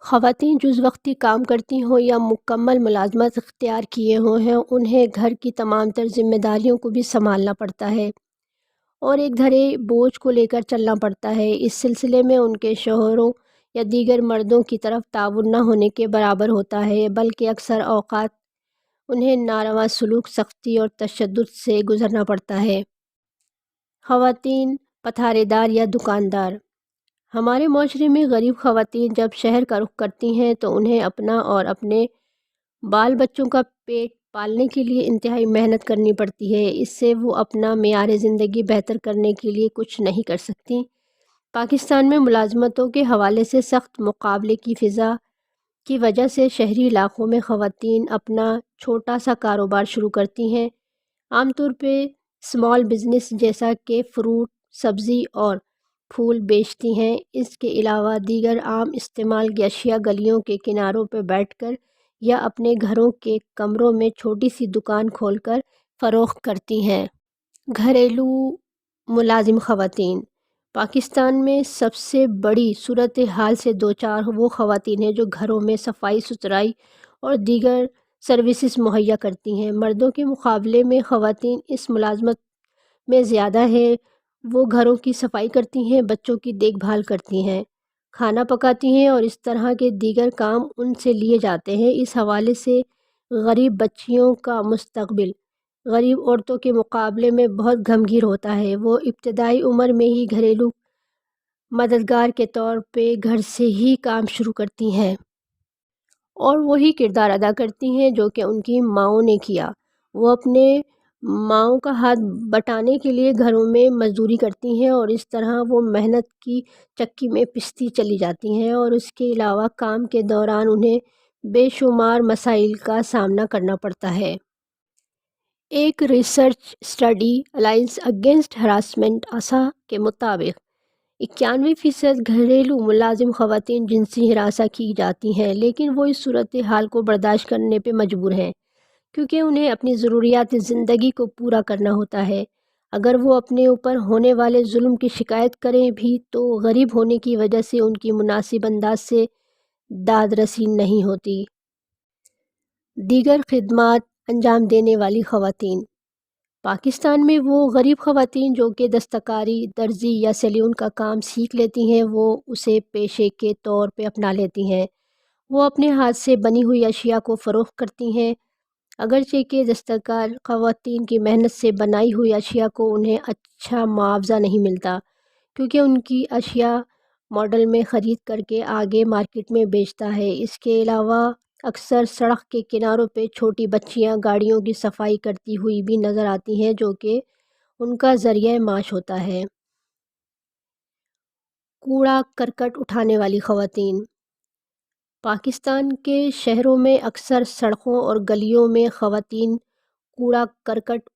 خواتین جز وقتی کام کرتی ہوں یا مکمل ملازمت اختیار کیے ہوئے ہیں، انہیں گھر کی تمام تر ذمہ داریوں کو بھی سنبھالنا پڑتا ہے اور ایک دھرے بوجھ کو لے کر چلنا پڑتا ہے۔ اس سلسلے میں ان کے شوہروں یا دیگر مردوں کی طرف تعاون نہ ہونے کے برابر ہوتا ہے، بلکہ اکثر اوقات انہیں ناروا سلوک، سختی اور تشدد سے گزرنا پڑتا ہے۔ خواتین پتھارے دار یا دکاندار۔ ہمارے معاشرے میں غریب خواتین جب شہر کا رخ کرتی ہیں تو انہیں اپنا اور اپنے بال بچوں کا پیٹ پالنے کے لیے انتہائی محنت کرنی پڑتی ہے۔ اس سے وہ اپنا معیار زندگی بہتر کرنے کے لیے کچھ نہیں کر سکتی۔ پاکستان میں ملازمتوں کے حوالے سے سخت مقابلے کی فضا کی وجہ سے شہری علاقوں میں خواتین اپنا چھوٹا سا کاروبار شروع کرتی ہیں، عام طور پہ اسمال بزنس جیسا کہ فروٹ، سبزی اور پھول بیچتی ہیں۔ اس کے علاوہ دیگر عام استعمال کی اشیاء گلیوں کے کناروں پر بیٹھ کر یا اپنے گھروں کے کمروں میں چھوٹی سی دکان کھول کر فروخت کرتی ہیں۔ گھریلو ملازم خواتین۔ پاکستان میں سب سے بڑی صورتحال سے دوچار وہ خواتین ہیں جو گھروں میں صفائی ستھرائی اور دیگر سروسز مہیا کرتی ہیں۔ مردوں کے مقابلے میں خواتین اس ملازمت میں زیادہ ہیں۔ وہ گھروں کی صفائی کرتی ہیں، بچوں کی دیکھ بھال کرتی ہیں، کھانا پکاتی ہیں اور اس طرح کے دیگر کام ان سے لیے جاتے ہیں۔ اس حوالے سے غریب بچیوں کا مستقبل غریب عورتوں کے مقابلے میں بہت گھمگیر ہوتا ہے۔ وہ ابتدائی عمر میں ہی گھریلو مددگار کے طور پہ گھر سے ہی کام شروع کرتی ہیں اور وہی کردار ادا کرتی ہیں جو کہ ان کی ماؤں نے کیا۔ وہ اپنے ماؤں کا ہاتھ بٹانے کے لیے گھروں میں مزدوری کرتی ہیں اور اس طرح وہ محنت کی چکی میں پستی چلی جاتی ہیں، اور اس کے علاوہ کام کے دوران انہیں بے شمار مسائل کا سامنا کرنا پڑتا ہے۔ ایک research study alliance against harassment آسا کے مطابق 91% گھریلو ملازم خواتین جنسی ہراساں کی جاتی ہیں، لیکن وہ اس صورتحال کو برداشت کرنے پہ مجبور ہیں کیونکہ انہیں اپنی ضروریات زندگی کو پورا کرنا ہوتا ہے۔ اگر وہ اپنے اوپر ہونے والے ظلم کی شکایت کریں بھی تو غریب ہونے کی وجہ سے ان کی مناسب انداز سے داد رسی نہیں ہوتی۔ دیگر خدمات انجام دینے والی خواتین۔ پاکستان میں وہ غریب خواتین جو کہ دستکاری، درزی یا سیلون کا کام سیکھ لیتی ہیں، وہ اسے پیشے کے طور پہ اپنا لیتی ہیں۔ وہ اپنے ہاتھ سے بنی ہوئی اشیاء کو فروخت کرتی ہیں، اگرچہ کہ دستکار خواتین کی محنت سے بنائی ہوئی اشیاء کو انہیں اچھا معاوضہ نہیں ملتا کیونکہ ان کی اشیاء ماڈل میں خرید کر کے آگے مارکیٹ میں بیچتا ہے۔ اس کے علاوہ اکثر سڑک کے کناروں پہ چھوٹی بچیاں گاڑیوں کی صفائی کرتی ہوئی بھی نظر آتی ہیں جو کہ ان کا ذریعہ معاش ہوتا ہے۔ کوڑا کرکٹ اٹھانے والی خواتین۔ پاکستان کے شہروں میں اکثر سڑکوں اور گلیوں میں خواتین کوڑا کرکٹ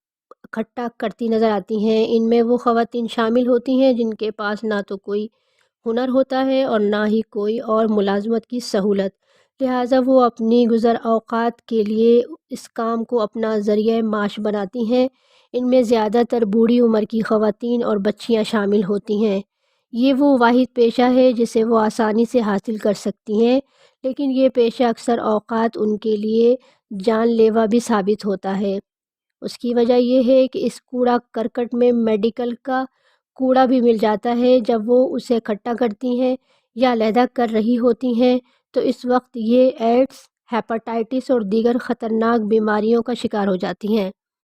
اکٹھا کرتی نظر آتی ہیں۔ ان میں وہ خواتین شامل ہوتی ہیں جن کے پاس نہ تو کوئی ہنر ہوتا ہے اور نہ ہی کوئی اور ملازمت کی سہولت، لہٰذا وہ اپنی گزر اوقات کے لیے اس کام کو اپنا ذریعہ معاش بناتی ہیں۔ ان میں زیادہ تر بوڑھی عمر کی خواتین اور بچیاں شامل ہوتی ہیں۔ یہ وہ واحد پیشہ ہے جسے وہ آسانی سے حاصل کر سکتی ہیں، لیکن یہ پیشہ اکثر اوقات ان کے لیے جان لیوا بھی ثابت ہوتا ہے۔ اس کی وجہ یہ ہے کہ اس کوڑا کرکٹ میں میڈیکل کا کوڑا بھی مل جاتا ہے۔ جب وہ اسے اکٹھا کرتی ہیں یا علیحدہ کر رہی ہوتی ہیں تو اس وقت یہ ایڈز، ہیپاٹائٹس اور دیگر خطرناک بیماریوں کا شکار ہو جاتی ہیں۔